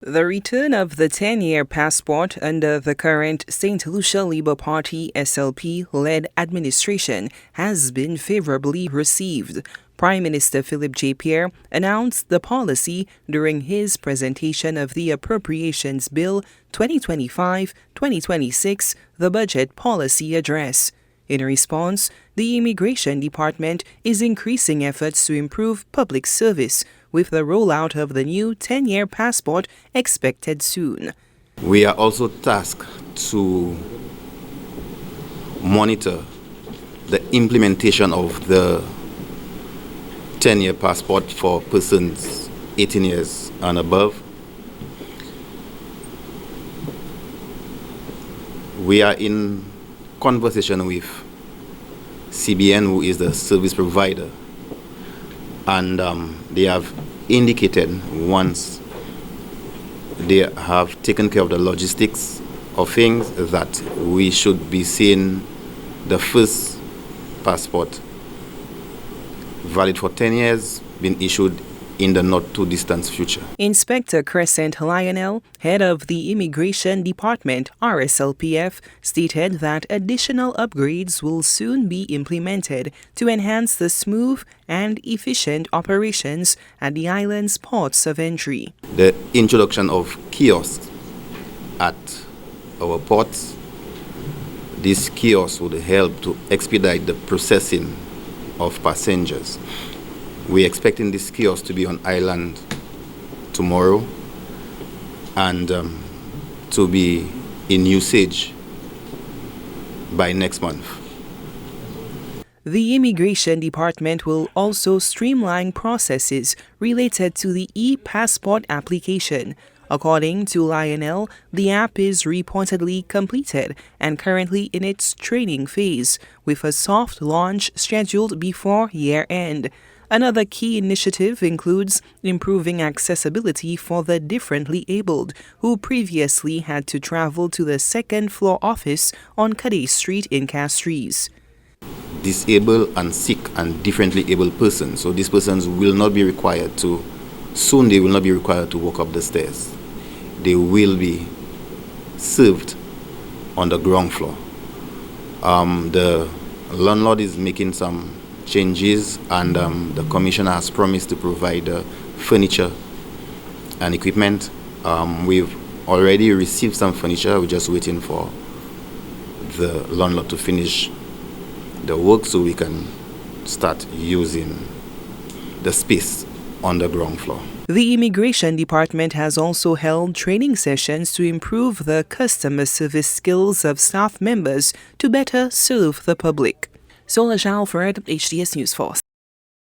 The return of the 10-year passport under the current Saint Lucia Labour Party SLP-led administration has been favorably received. Prime Minister Philip J. Pierre announced the policy during his presentation of the Appropriations Bill 2025-2026, the Budget Policy Address. In response, the Immigration Department is increasing efforts to improve public service, with the rollout of the new 10-year passport expected soon. We are also tasked to monitor the implementation of the 10-year passport for persons 18 years and above. We are in conversation with CBN, who is the service provider, and they have indicated once they have taken care of the logistics of things that we should be seeing the first passport valid for 10 years being issued in the not-too-distant future. Inspector Crescent Lionel, head of the Immigration Department, RSLPF, stated that additional upgrades will soon be implemented to enhance the smooth and efficient operations at the island's ports of entry. The introduction of kiosks at our ports, these kiosks would help to expedite the processing of passengers. We're expecting this kiosk to be on island tomorrow and to be in usage by next month. The Immigration Department will also streamline processes related to the e-passport application. According to Lionel, the app is reportedly completed and currently in its training phase, with a soft launch scheduled before year-end. Another key initiative includes improving accessibility for the differently abled, who previously had to travel to the second-floor office on Cadet Street in Castries. Disabled and sick and differently abled persons, so these persons will not be required to, soon they will not be required to walk up the stairs. They will be served on the ground floor. The landlord is making some changes, and the commissioner has promised to provide furniture and equipment. We've already received some furniture. We're just waiting for the landlord to finish the work so we can start using the space on the ground floor. The Immigration Department has also held training sessions to improve the customer service skills of staff members to better serve the public. Solange Alfred, HDS News Force.